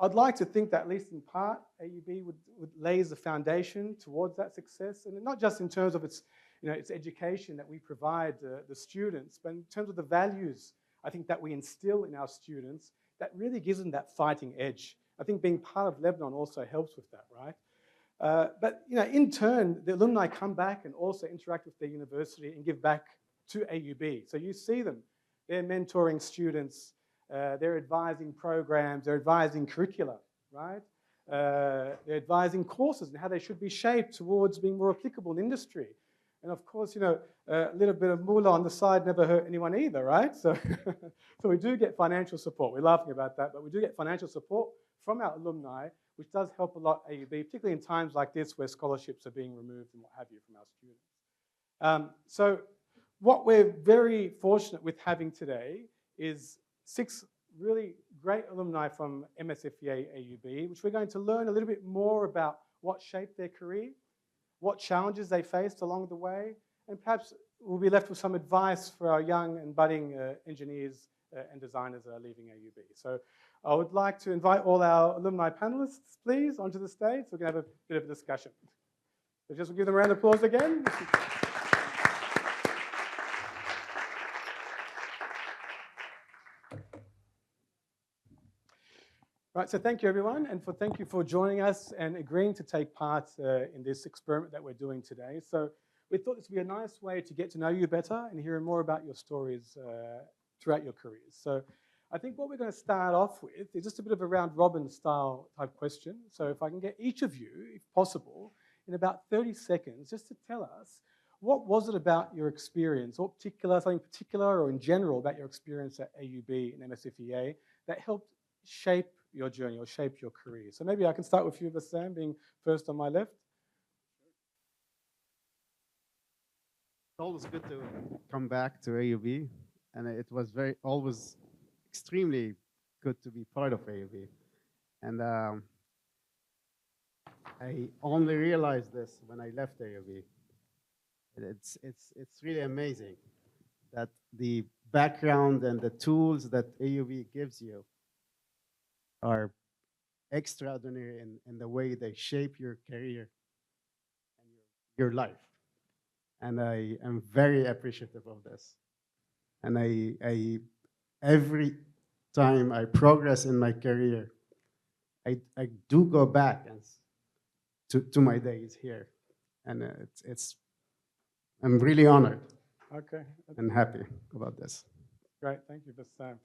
I'd like to think that at least in part, AUB would lays the foundation towards that success, and not just in terms of its, its education that we provide the students, but in terms of the values I think that we instill in our students that really gives them that fighting edge. I think being part of Lebanon also helps with that, right? But in turn, the alumni come back and also interact with their university and give back to AUB. So you see them, they're mentoring students, they're advising programs, they're advising curricula, right? They're advising courses and how they should be shaped towards being more applicable in industry. And of course, a little bit of moolah on the side never hurt anyone either, right? So, so we do get financial support. We're laughing about that, but we do get financial support from our alumni, which does help a lot AUB, particularly in times like this where scholarships are being removed and what have you from our students. So what we're very fortunate with having today is 6 really great alumni from MSFEA AUB, which we're going to learn a little bit more about what shaped their career, what challenges they faced along the way, and perhaps we'll be left with some advice for our young and budding engineers and designers that are leaving AUB. So I would like to invite all our alumni panelists, please, onto the stage so we can have a bit of a discussion. So just give them a round of applause again. Right, so thank you everyone, and thank you for joining us and agreeing to take part in this experiment that we're doing today. So we thought this would be a nice way to get to know you better and hear more about your stories throughout your careers. So I think what we're going to start off with is just a bit of a round robin style type question. So if I can get each of you, if possible, in about 30 seconds, just to tell us what was it about your experience, or something particular or in general about your experience at AUB and MSFEA that helped shape your journey or shape your career. So maybe I can start with you, Bassam, being first on my left. It's always good to come back to AUB, and it was always extremely good to be part of AUB. And I only realized this when I left AUB. It's really amazing that the background and the tools that AUB gives you are extraordinary in the way they shape your career and your life. And I am very appreciative of this. And I every time I progress in my career, I do go back and to my days here. And I'm really honored. Okay. And happy about this. Great, thank you, Bassam.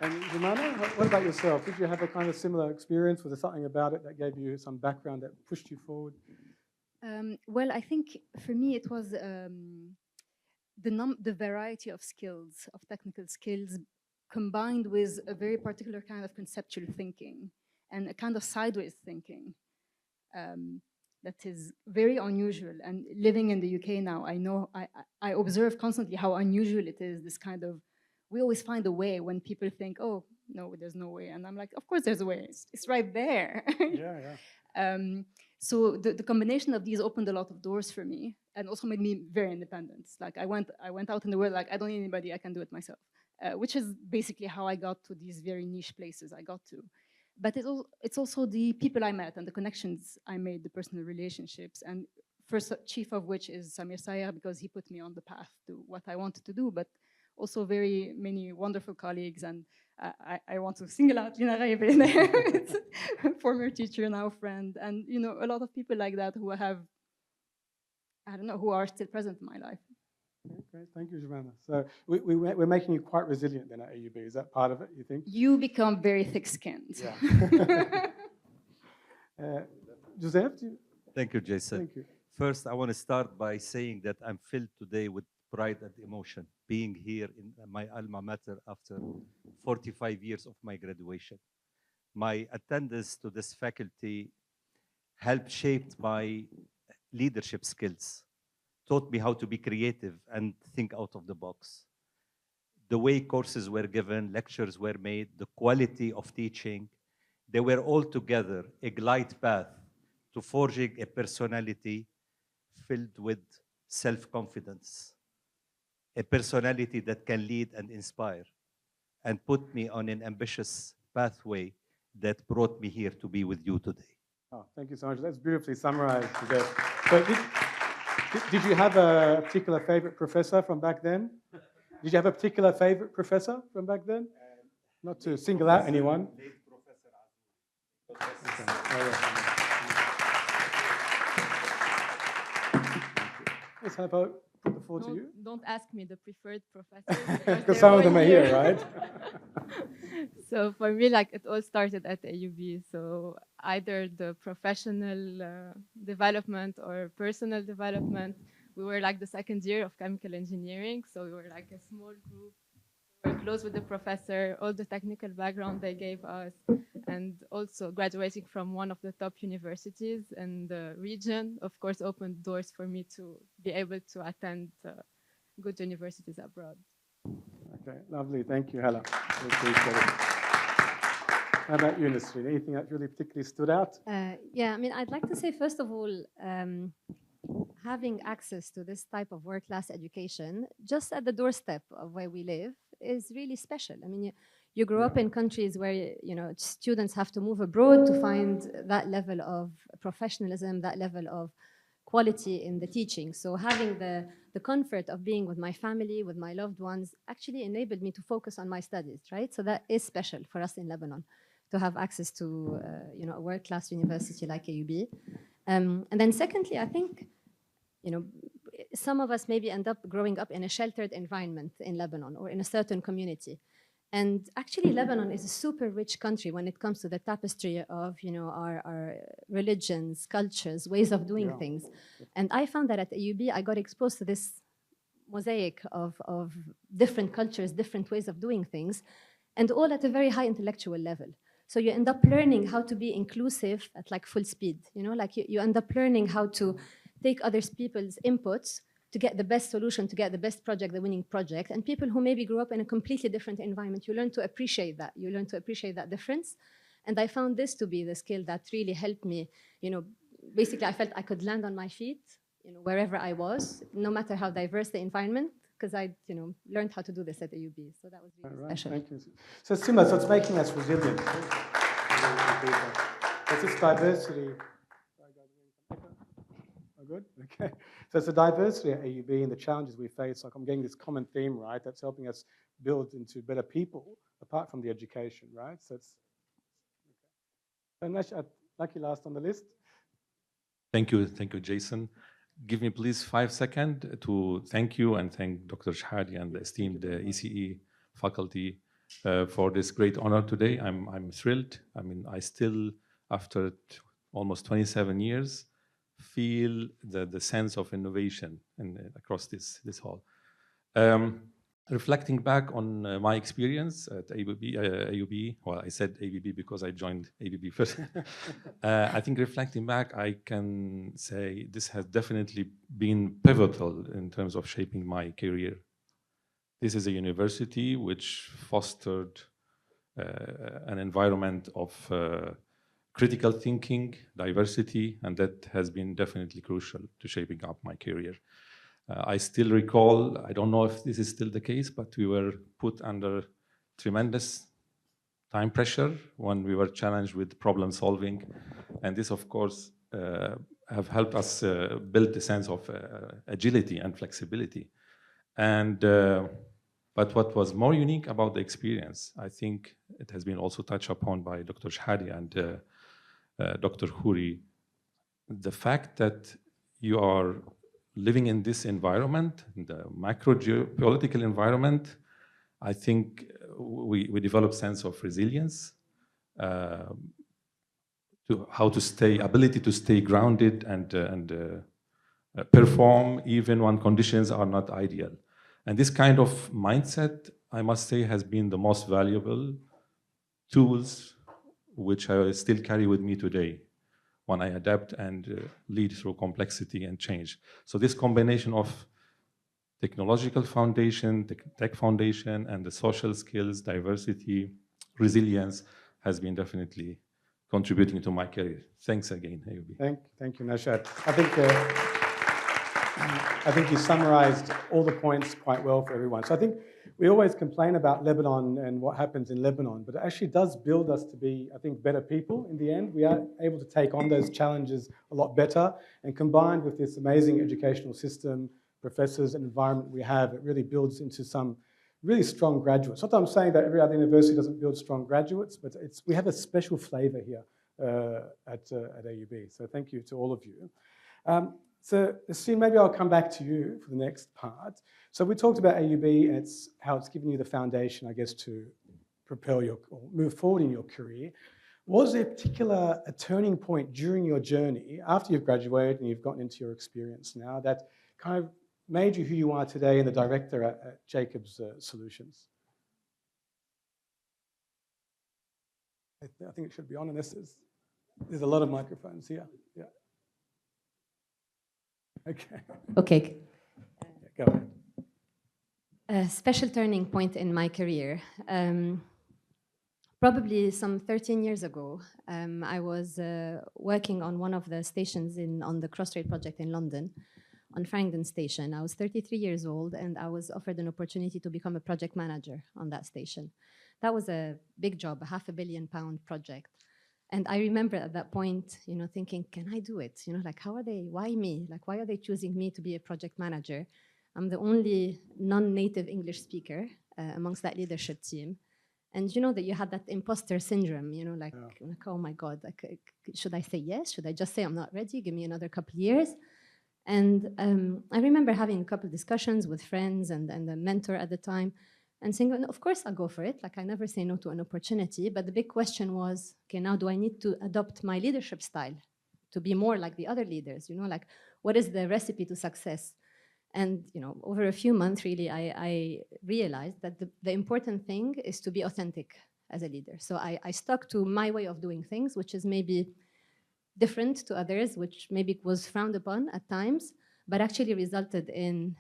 And Jemima, what about yourself? Did you have a kind of similar experience? Was there something about it that gave you some background that pushed you forward? Well, I think for me it was the variety of skills, of technical skills, combined with a very particular kind of conceptual thinking and a kind of sideways thinking that is very unusual. And living in the UK now, I know I observe constantly how unusual it is. This kind of, we always find a way when people think, oh no, there's no way, and I'm like, of course there's a way. It's right there. Yeah. So the combination of these opened a lot of doors for me, and also made me very independent. Like I went out in the world like, I don't need anybody, I can do it myself, which is basically how I got to these very niche places I got to. But it's also the people I met and the connections I made, the personal relationships, and first chief of which is Samir Sayer, because he put me on the path to what I wanted to do, but also very many wonderful colleagues. And I want to single out Lina Raybe, former teacher, now friend, and a lot of people like that who have, I don't know, who are still present in my life. Okay, thank you, Jemima. So we're making you quite resilient then at AUB. Is that part of it, you think? You become very thick-skinned. Yeah. Joseph? Thank you, Jason. Thank you. First, I want to start by saying that I'm filled today with pride and emotion, being here in my alma mater after 45 years of my graduation. My attendance to this faculty helped shape my leadership skills, taught me how to be creative and think out of the box. The way courses were given, lectures were made, the quality of teaching, they were all together a glide path to forging a personality filled with self-confidence, a personality that can lead and inspire, and put me on an ambitious pathway that brought me here to be with you today. Oh, thank you so much. That's beautifully summarized. So did you have a particular favorite professor from back then? Did you have a particular favorite professor from back then? Not to single out anyone. Yes, how about put the floor to you? Don't ask me the preferred professor. Because some of them are here, right? So for me, like it all started at AUB. So either the professional development or personal development. We were like the second year of chemical engineering. So we were like a small group. We were close with the professor, all the technical background they gave us, and also graduating from one of the top universities in the region, of course, opened doors for me to be able to attend good universities abroad. Okay, lovely. Thank you, Hala. We appreciate it. How about you, Nasreen? Anything that really particularly stood out? Yeah, I mean, I'd like to say, first of all, having access to this type of world-class education just at the doorstep of where we live is really special. I mean, you grow up in countries where, you know, students have to move abroad to find that level of professionalism, that level of quality in the teaching. So having the comfort of being with my family, with my loved ones, actually enabled me to focus on my studies, right? So that is special for us in Lebanon, to have access to, you know, a world-class university like AUB. And then secondly, I think, you know, some of us maybe end up growing up in a sheltered environment in Lebanon or in a certain community. And actually, Lebanon is a super rich country when it comes to the tapestry of, you know, our religions, cultures, ways of doing things. And I found that at AUB, I got exposed to this mosaic of different cultures, different ways of doing things, and all at a very high intellectual level. So you end up learning how to be inclusive at like full speed, you know, like you end up learning how to take other people's inputs to get the best solution, to get the best project, the winning project. And people who maybe grew up in a completely different environment, you learn to appreciate that. You learn to appreciate that difference. And I found this to be the skill that really helped me, you know, basically I felt I could land on my feet, you know, wherever I was, no matter how diverse the environment, because I, you know, learned how to do this at AUB. So that was really special. Thank you. So similar, so it's making us resilient. It's this diversity. Good. Okay. So it's the diversity at AUB and the challenges we face. Like I'm getting this common theme, right? That's helping us build into better people, apart from the education, right? So it's. Okay. And Nash, lucky last on the list. Thank you, Jason. Give me please 5 seconds to thank you and thank Dr. Shahadi and the esteemed ECE faculty for this great honor today. I'm thrilled. I mean, I still, after almost 27 years, feel the sense of innovation across this hall. Reflecting back on my experience at AUB, well, I said ABB because I joined ABB first. I think reflecting back, I can say this has definitely been pivotal in terms of shaping my career. This is a university which fostered an environment of critical thinking, diversity, and that has been definitely crucial to shaping up my career. I still recall, I don't know if this is still the case, but we were put under tremendous time pressure when we were challenged with problem solving. And this, of course, have helped us build a sense of agility and flexibility. And but what was more unique about the experience, I think it has been also touched upon by Dr. Shahadi and Dr. Khoury, the fact that you are living in this environment, in the macro geopolitical environment, I think we develop sense of resilience, ability to stay grounded and perform even when conditions are not ideal. And this kind of mindset, I must say, has been the most valuable tools which I still carry with me today when I adapt and lead through complexity and change. So this combination of technological foundation, tech foundation, and the social skills, diversity, resilience has been definitely contributing to my career. Thanks again, AUB. Thank you, Nashad. I think I think you summarized all the points quite well for everyone. So I think we always complain about Lebanon and what happens in Lebanon, but it actually does build us to be, I think, better people in the end. We are able to take on those challenges a lot better, and combined with this amazing educational system, professors and environment we have, it really builds into some really strong graduates. Not that I'm saying that every other university doesn't build strong graduates, but we have a special flavor here at AUB. So thank you to all of you. So, Steve, maybe I'll come back to you for the next part. So we talked about AUB and how it's given you the foundation, I guess, to propel or move forward in your career. Was there a turning point during your journey after you've graduated and you've gotten into your experience now that kind of made you who you are today and the director at Jacobs Solutions? I think it should be on, and there's a lot of microphones here. Yeah. Okay. Okay. Go ahead. A special turning point in my career. Probably some 13 years ago, I was working on one of the stations on the Crossrail project in London, on Farringdon Station. I was 33 years old, and I was offered an opportunity to become a project manager on that station. That was a big job, a £500 million project. And I remember at that point, thinking, can I do it? Like, why me? Like, why are they choosing me to be a project manager? I'm the only non-native English speaker amongst that leadership team. And you know that you had that imposter syndrome, like, oh my God, like, should I say yes? Should I just say I'm not ready? Give me another couple of years. And I remember having a couple of discussions with friends and a mentor at the time, and saying, well, of course I'll go for it. Like, I never say no to an opportunity. But the big question was, okay, now do I need to adopt my leadership style to be more like the other leaders? Like, what is the recipe to success? And over a few months, really, I realized that the important thing is to be authentic as a leader. So I stuck to my way of doing things, which is maybe different to others, which maybe was frowned upon at times, but actually resulted in,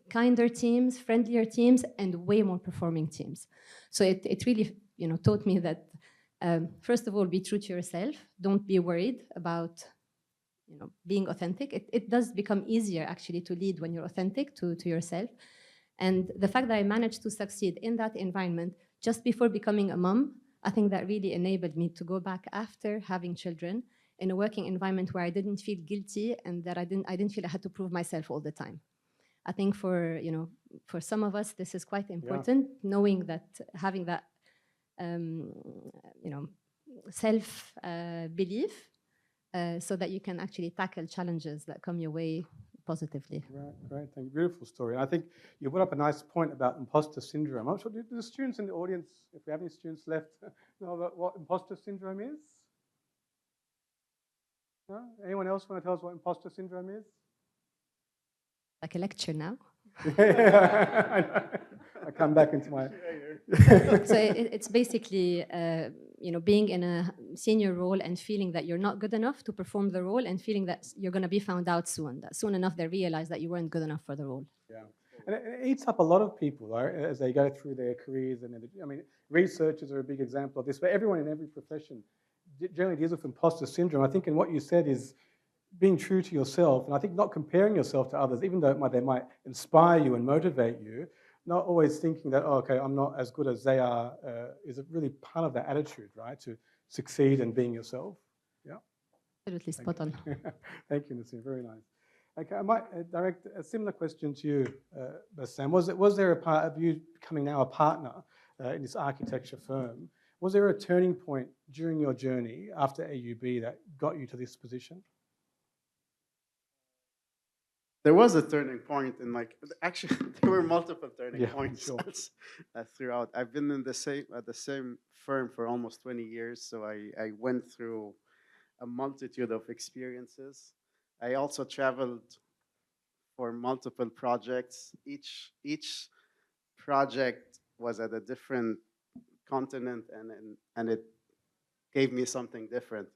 kinder teams, friendlier teams, and way more performing teams. So it really, taught me that, first of all, be true to yourself. Don't be worried about, being authentic. It does become easier, actually, to lead when you're authentic to yourself. And the fact that I managed to succeed in that environment just before becoming a mom, I think that really enabled me to go back after having children in a working environment where I didn't feel guilty and that I didn't feel I had to prove myself all the time. I think for some of us, this is quite important, knowing that having that, self belief, so that you can actually tackle challenges that come your way positively. Right, great, thank you. Beautiful story. And I think you brought up a nice point about imposter syndrome. I'm sure, do the students in the audience, if we have any students left, know about what imposter syndrome is? No? Anyone else want to tell us what imposter syndrome is? Like a lecture now. I come back into my... So it's basically, being in a senior role and feeling that you're not good enough to perform the role, and feeling that you're going to be found out soon. That soon enough they realize that you weren't good enough for the role. Yeah, and it eats up a lot of people, right, as they go through their careers. And I mean, researchers are a big example of this, but everyone in every profession generally deals with imposter syndrome. I think in what you said is being true to yourself, and I think not comparing yourself to others, even though they might inspire you and motivate you, not always thinking that, oh, okay, I'm not as good as they are, is really part of that attitude, right, to succeed in being yourself. Yeah. Absolutely spot on. Thank you, Nassim, very nice. Okay, I might direct a similar question to you, Bassam. Was there a part of you becoming now a partner in this architecture firm? Was there a turning point during your journey after AUB that got you to this position? There was a turning point in actually there were multiple turning points sure. Throughout. I've been at the same firm for almost 20 years, so I went through a multitude of experiences. I also traveled for multiple projects. Each project was at a different continent, and it gave me something different.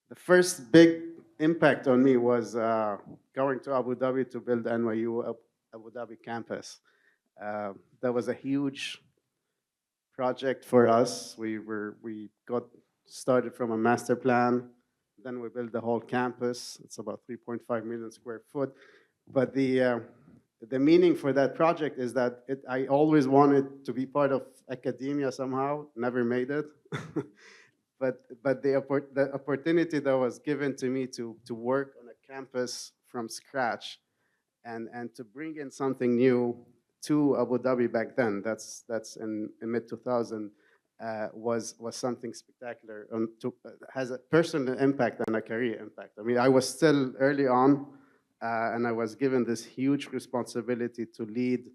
The first big impact on me was going to Abu Dhabi to build NYU Abu Dhabi campus. That was a huge project for us. We got started from a master plan, Then we built the whole campus. It's about 3.5 million square foot. But the meaning for that project is that I always wanted to be part of academia somehow, never made it. but the opportunity that was given to me to work on a campus from scratch and to bring in something new to Abu Dhabi back then, that's in mid 2000, was something spectacular. Has a personal impact and a career impact. I mean, I was still early on, and I was given this huge responsibility to lead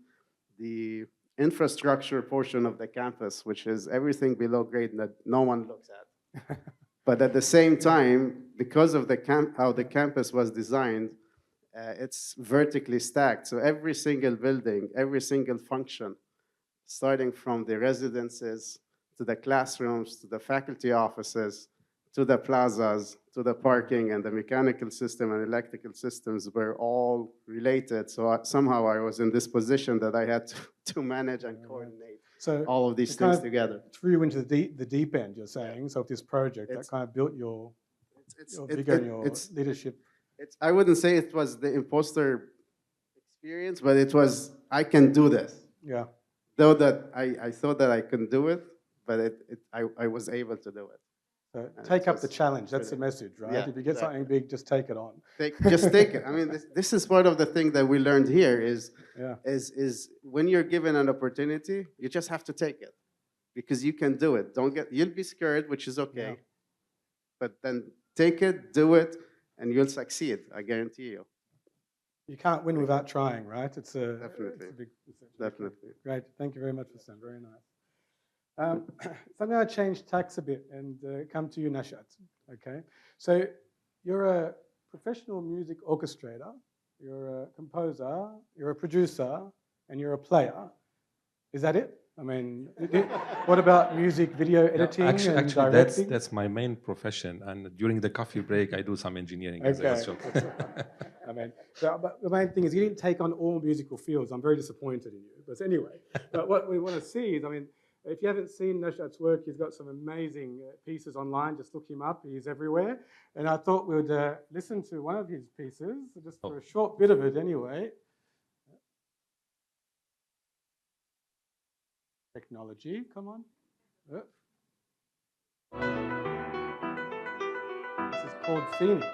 the infrastructure portion of the campus, which is everything below grade that no one looks at. But at the same time, because of how the campus was designed, it's vertically stacked. So every single building, every single function, starting from the residences to the classrooms, to the faculty offices, to the plazas, to the parking, and the mechanical system and electrical systems were all related. So somehow I was in this position that I had to manage and coordinate all of these things together. Threw you into the deep end, you're saying. Yeah. So this project that kind of built your vigor and your leadership. I wouldn't say it was the imposter experience, but it was, I can do this. Yeah. Though that I thought that I couldn't do it, but I was able to do it. So take up the challenge. That's the message, right? Yeah, if you get something big, just take it on. Just take it. I mean, this is part of the thing that we learned here is when you're given an opportunity, you just have to take it because you can do it. You'll be scared, which is okay, but then take it, do it, and you'll succeed. I guarantee you. You can't win without trying, right? Definitely. Definitely. Great. Thank you very much, Sam. Very nice. So I'm going to change tacks a bit and come to you, Nashat. Okay. So you're a professional music orchestrator, you're a composer, you're a producer, and you're a player. Is that it? I mean, what about music, video editing, actually, and directing? That's my main profession. And during the coffee break, I do some engineering. Okay. I mean, but the main thing is you didn't take on all musical fields. I'm very disappointed in you. But anyway, but what we want to see is, I mean, if you haven't seen Nashat's work, he's got some amazing pieces online. Just look him up. He's everywhere. And I thought we'd listen to one of his pieces, just for a short bit of it anyway. Technology, come on. This is called Phoenix.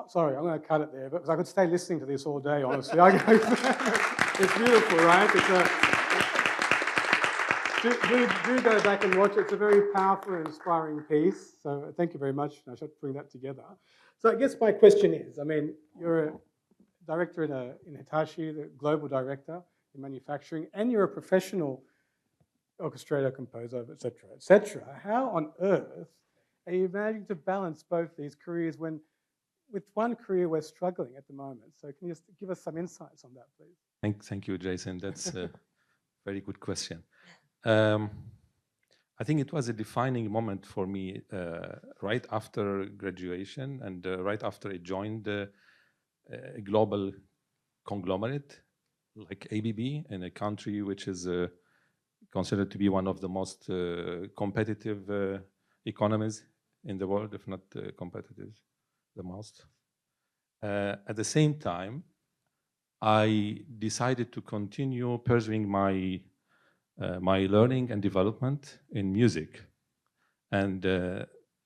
Sorry, I'm going to cut it there, because I could stay listening to this all day, honestly. It's beautiful, right? Do go back and watch it. It's a very powerful and inspiring piece. So thank you very much, Nashat, for putting that together. So I guess my question is, I mean, you're a director in Hitachi, the global director in manufacturing, and you're a professional orchestrator, composer, et cetera, et cetera. How on earth are you managing to balance both these careers when with one career we're struggling at the moment? So can you just give us some insights on that, please? Thank you, Jason. That's a very good question. I think it was a defining moment for me right after graduation and right after I joined a global conglomerate like ABB in a country which is considered to be one of the most competitive economies in the world, if not competitive the most. At the same time, I decided to continue pursuing my my learning and development in music, and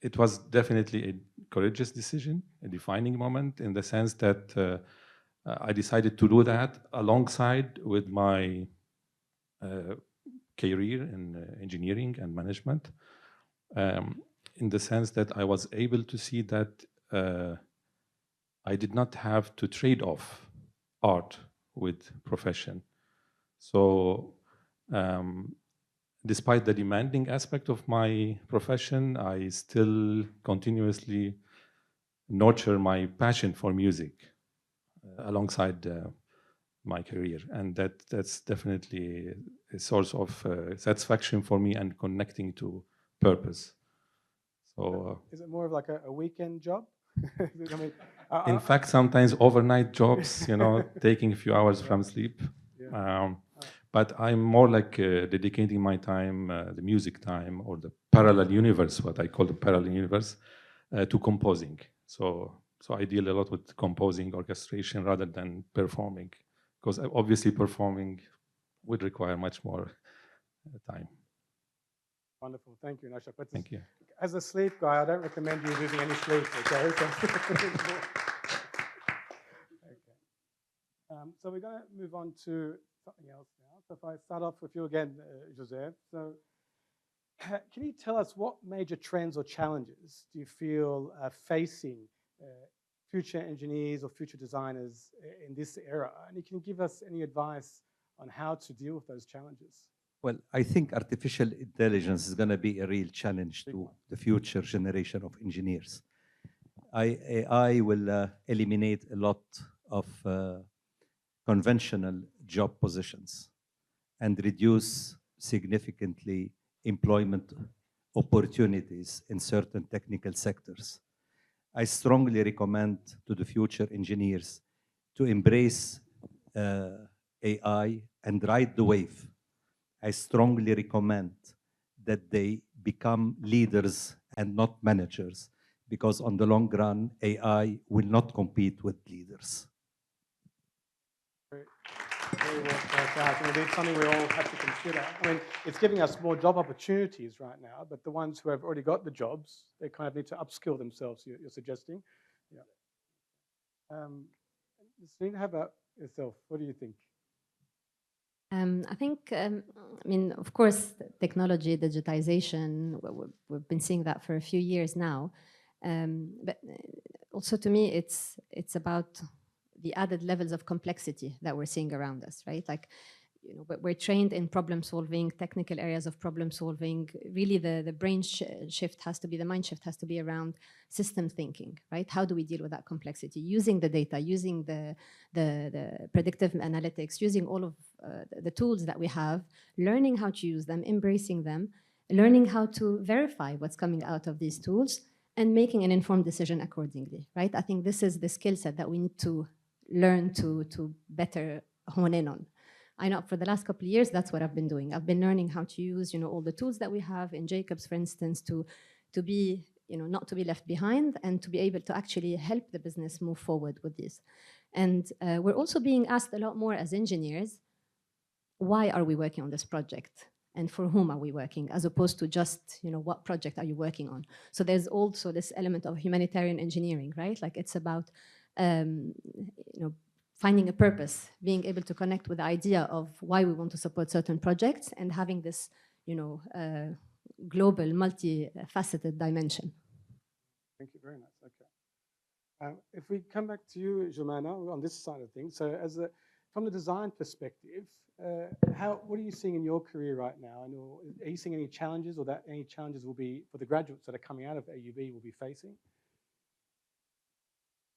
it was definitely a courageous decision, a defining moment, in the sense that I decided to do that alongside with my career in engineering and management, in the sense that I was able to see that I did not have to trade off art with profession. So despite the demanding aspect of my profession, I still continuously nurture my passion for music alongside my career, and that's definitely a source of satisfaction for me and connecting to purpose. So is it more of like a weekend job? I mean, in fact, sometimes overnight jobs, you know, taking a few hours from sleep. yeah. But I'm more like dedicating my time, the music time, or the parallel universe, what I call the parallel universe, to composing. So I deal a lot with composing, orchestration, rather than performing, because obviously performing would require much more time. Wonderful, thank you, Nashak. But Thank you. as a sleep guy, I don't recommend you losing any sleep. Okay. So we're going to move on to something else now. So if I start off with you again, Joseph. So can you tell us what major trends or challenges do you feel are facing future engineers or future designers in this era? And you can give us any advice on how to deal with those challenges. Well, I think artificial intelligence is going to be a real challenge to the future generation of engineers. AI will eliminate a lot of conventional job positions and reduce significantly employment opportunities in certain technical sectors. I strongly recommend to the future engineers to embrace AI and ride the wave. I strongly recommend that they become leaders and not managers, because on the long run, AI will not compete with leaders. Very well pointed out. And it's something we all have to consider. I mean, it's giving us more job opportunities right now, but the ones who have already got the jobs, they kind of need to upskill themselves, you're suggesting. Yeah. Celine, how about yourself? What do you think? I think, I mean, of course, technology, digitization, we've been seeing that for a few years now. But also to me, it's about the added levels of complexity that we're seeing around us, right? Like, you know, we're trained in problem solving, technical areas of problem solving. Really, the brain shift has to be, the mind shift has to be around system thinking, right? How do we deal with that complexity? Using the data, using the predictive analytics, using all of the tools that we have, learning how to use them, embracing them, learning how to verify what's coming out of these tools, and making an informed decision accordingly, right? I think this is the skill set that we need to learn to better hone in on. I know for the last couple of years, that's what I've been doing. I've been learning how to use, you know, all the tools that we have in Jacobs, for instance, to be, you know, not to be left behind and to be able to actually help the business move forward with this. And we're also being asked a lot more as engineers, why are we working on this project? And for whom are we working, as opposed to just, you know, what project are you working on? So there's also this element of humanitarian engineering, right? Like it's about, you know, finding a purpose, being able to connect with the idea of why we want to support certain projects and having this, you know, global, multifaceted dimension. Thank you very much. Okay. If we come back to you, Jumana, on this side of things, so from the design perspective, what are you seeing in your career right now? And are you seeing any challenges, or that any challenges will be for the graduates that are coming out of AUB will be facing?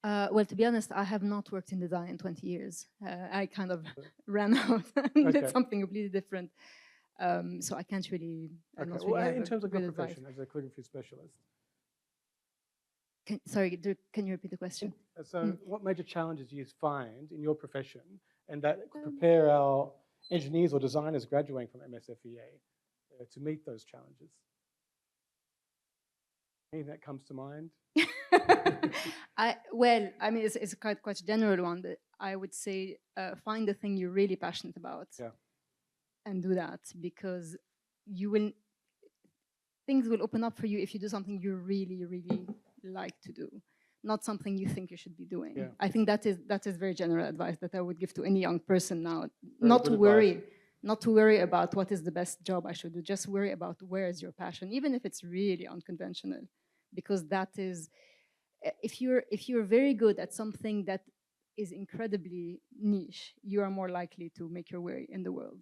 Well, to be honest, I have not worked in design in 20 years. I kind of ran out and did something completely different. So I can't really. Okay. Well, in terms of your profession as a calligraphy specialist. Can you repeat the question? So what major challenges do you find in your profession, and that could prepare our engineers or designers graduating from MSFEA to meet those challenges? Anything that comes to mind? Well, I mean, it's quite a general one, but I would say find the thing you're really passionate about, and do that, because you will. things will open up for you if you do something you really, really like to do, not something you think you should be doing. Yeah. I think that is very general advice that I would give to any young person now. Very Not to good worry, advice. not to worry about what is the best job I should do. Just worry about where is your passion, even if it's really unconventional, because that is, if you're very good at something that is incredibly niche, you are more likely to make your way in the world.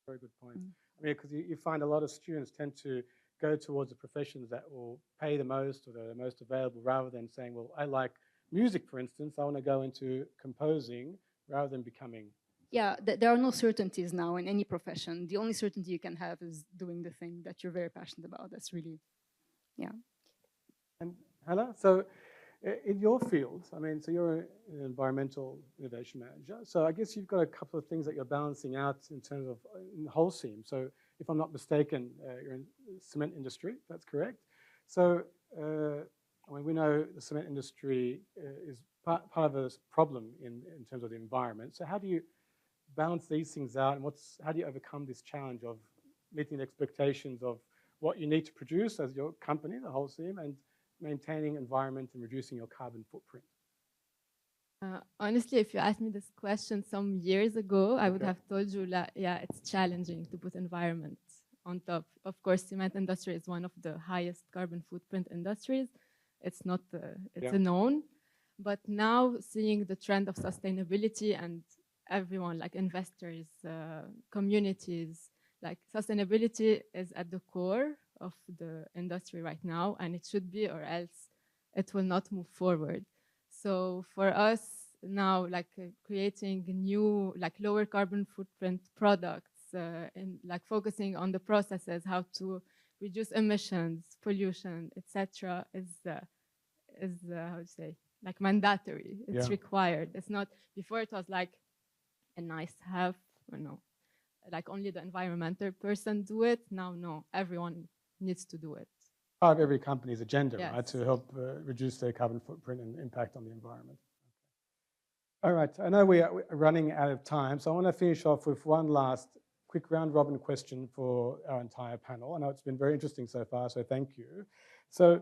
Very good point. I mean, because you find a lot of students tend to go towards the professions that will pay the most or they're the most available, rather than saying, well, I like music, for instance, I want to go into composing rather than becoming. Yeah, there are no certainties now in any profession. The only certainty you can have is doing the thing that you're very passionate about. That's really, yeah. And Hannah, so in your field, I mean, so you're an environmental innovation manager. So I guess you've got a couple of things that you're balancing out in terms of in Holcim. So if I'm not mistaken, you're in the cement industry. That's correct. So I mean, we know the cement industry is part of a problem in terms of the environment. So how do you balance these things out, and how do you overcome this challenge of meeting the expectations of what you need to produce as your company, the Holcim, and maintaining environment and reducing your carbon footprint? Honestly, if you asked me this question some years ago, I would Okay. have told you that, yeah, it's challenging to put environment on top. Of course, cement industry is one of the highest carbon footprint industries. It's not, it's a known. But now seeing the trend of sustainability and everyone, like investors, communities, like sustainability is at the core of the industry right now, and it should be, or else it will not move forward. So for us now, like creating new, like lower carbon footprint products, and like focusing on the processes, how to reduce emissions, pollution, etc., is how to say, like mandatory. It's required. It's not, before it was like a nice have, or no, like only the environmental person do it. Now, no, everyone needs to do it. Part of every company's agenda, Yes. right, to help reduce their carbon footprint and impact on the environment. All right, I know we are running out of time, so I want to finish off with one last quick round robin question for our entire panel. I know it's been very interesting so far, so thank you. So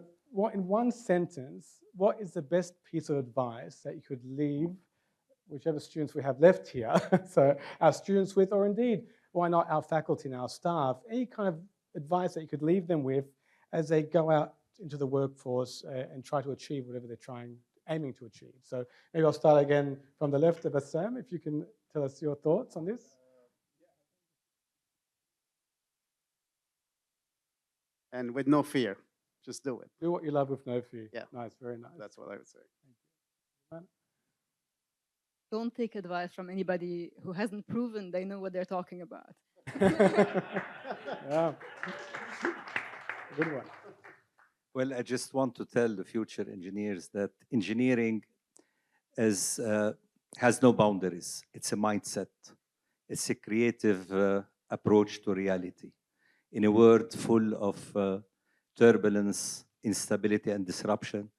in one sentence, what is the best piece of advice that you could leave whichever students we have left here, so our students with, or indeed, why not our faculty and our staff, any kind of advice that you could leave them with as they go out into the workforce and try to achieve whatever they're aiming to achieve. So maybe I'll start again from the left of Bassam, if you can tell us your thoughts on this. And with no fear, just do it. Do what you love with no fear. Yeah. Nice, very nice. That's what I would say. Don't take advice from anybody who hasn't proven they know what they're talking about. Yeah. Good one. Well, I just want to tell the future engineers that engineering has no boundaries. It's a mindset. It's a creative approach to reality. In a world full of turbulence, instability, and disruption,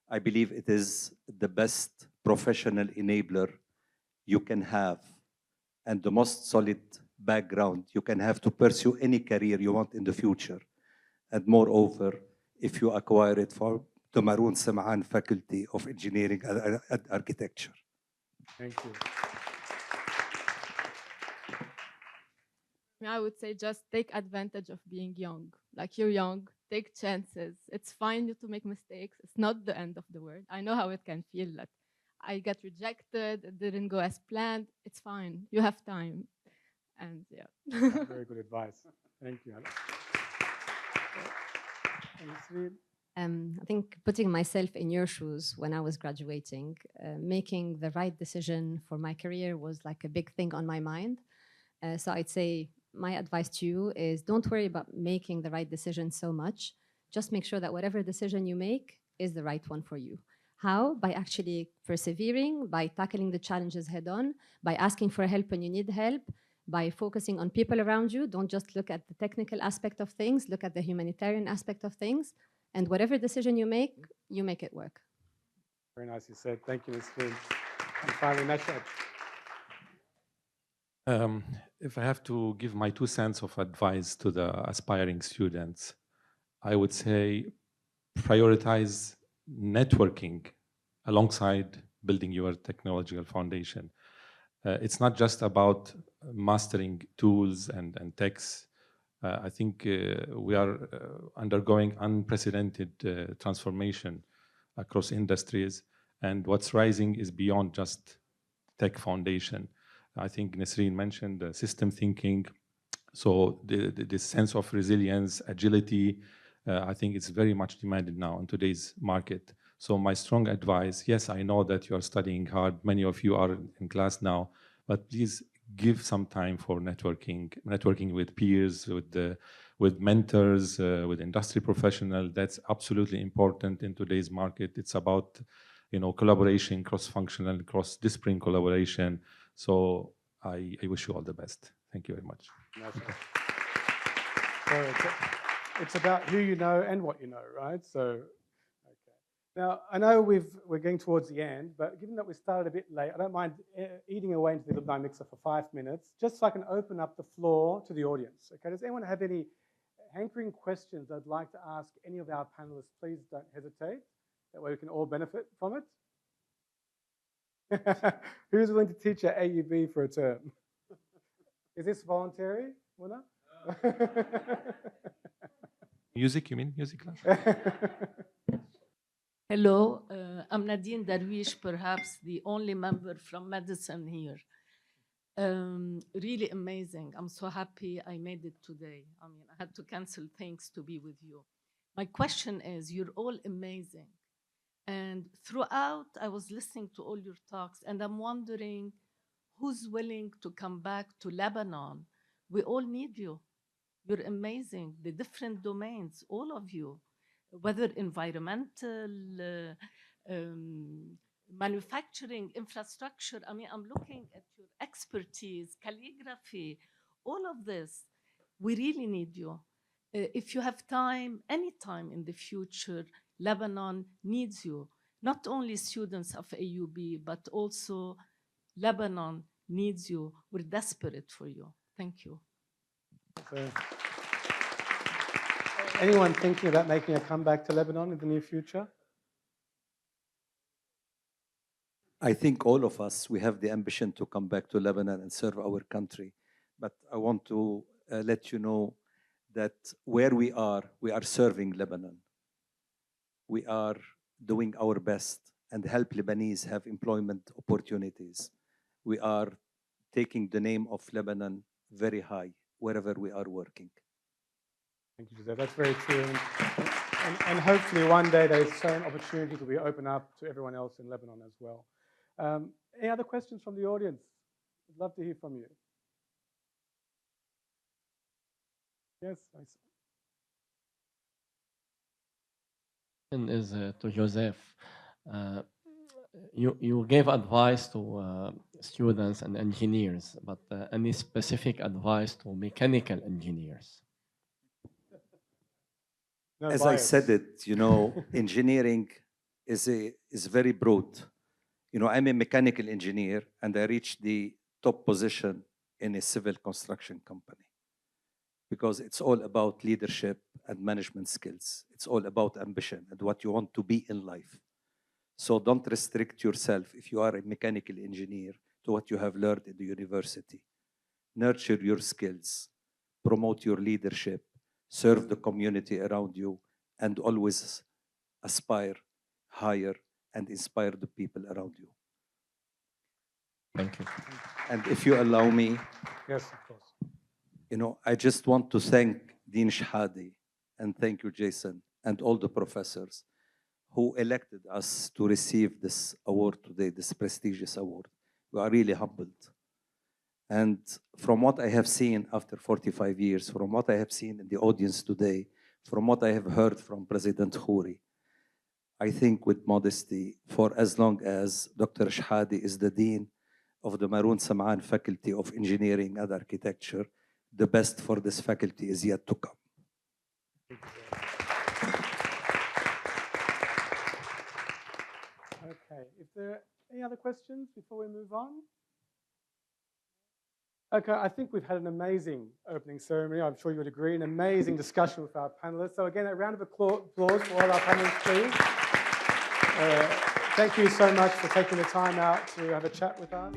I believe it is the best professional enabler you can have and the most solid background you can have to pursue any career you want in the future. And moreover, if you acquire it from the Maroon Sam'an Faculty of Engineering and Architecture. Thank you. I would say just take advantage of being young. Like, you're young, take chances. It's fine to make mistakes. It's not the end of the world. I know how it can feel. Like, I got rejected, it didn't go as planned. It's fine. You have time. And yeah. Very good advice. Thank you, Alex. I think putting myself in your shoes when I was graduating, making the right decision for my career was like a big thing on my mind. So I'd say my advice to you is don't worry about making the right decision so much. Just make sure that whatever decision you make is the right one for you. How? By actually persevering, by tackling the challenges head on, by asking for help when you need help, by focusing on people around you. Don't just look at the technical aspect of things, look at the humanitarian aspect of things. And whatever decision you make it work. Very nicely said. Thank you, Ms. Flynn. And finally, Nashad. If I have to give my 2 cents of advice to the aspiring students, I would say prioritize networking alongside building your technological foundation. It's not just about mastering tools and techs. I think we are undergoing unprecedented transformation across industries, and what's rising is beyond just tech foundation. I think Nesreen mentioned system thinking. So the sense of resilience, agility, I think it's very much demanded now in today's market. So my strong advice, yes, I know that you are studying hard. Many of you are in class now, but please give some time for networking with peers, with mentors, with industry professionals. That's absolutely important in today's market. It's about, collaboration, cross-functional, cross-discipline collaboration. So I wish you all the best. Thank you very much. So it's about who you know and what you know, right? So, okay. Now, I know we're getting towards the end, but given that we started a bit late, I don't mind eating away into the alumni mixer for 5 minutes, just so I can open up the floor to the audience. Okay, does anyone have any hankering questions they'd like to ask any of our panelists? Please don't hesitate. That way we can all benefit from it. Who's willing to teach at AUB for a term? Is this voluntary, Muna? Music, you mean music class? Hello, I'm Nadine Darwish, perhaps the only member from medicine here. Really amazing. I'm so happy I made it today. I mean, I had to cancel things to be with you. My question is, you're all amazing. And throughout, I was listening to all your talks, and I'm wondering who's willing to come back to Lebanon. We all need you. You're amazing. The different domains, all of you, whether environmental, manufacturing, infrastructure. I mean, I'm looking at your expertise, calligraphy, all of this. We really need you. If you have time, any time in the future, Lebanon needs you. Not only students of AUB, but also Lebanon needs you. We're desperate for you. Thank you. So, anyone thinking about making a comeback to Lebanon in the near future? I think all of us, we have the ambition to come back to Lebanon and serve our country. But I want to let you know that where we are serving Lebanon. We are doing our best and help Lebanese have employment opportunities. We are taking the name of Lebanon very high wherever we are working. Thank you, Joseph. That's very true. And hopefully one day those same opportunities will be open up to everyone else in Lebanon as well. Any other questions from the audience? I'd love to hear from you. Yes, I see. Is to Joseph. You gave advice to students and engineers, but any specific advice to mechanical engineers? No As bias. I said it, engineering is very broad. I'm a mechanical engineer, and I reached the top position in a civil construction company because it's all about leadership and management skills. It's all about ambition and what you want to be in life. So don't restrict yourself if you are a mechanical engineer to what you have learned in the university. Nurture your skills, promote your leadership, serve the community around you, and always aspire higher and inspire the people around you. Thank you. And if you allow me, yes, of course. I just want to thank Dean Shahadi and thank you, Jason, and all the professors who elected us to receive this award today, this prestigious award. We are really humbled. And from what I have seen after 45 years, from what I have seen in the audience today, from what I have heard from President Khouri, I think with modesty, for as long as Dr. Shahadi is the Dean of the Maroon Sam'an Faculty of Engineering and Architecture, the best for this faculty is yet to come. Okay, if there are any other questions before we move on? Okay, I think we've had an amazing opening ceremony. I'm sure you would agree, an amazing discussion with our panelists. So again, a round of applause for all our panelists, please. Thank you so much for taking the time out to have a chat with us.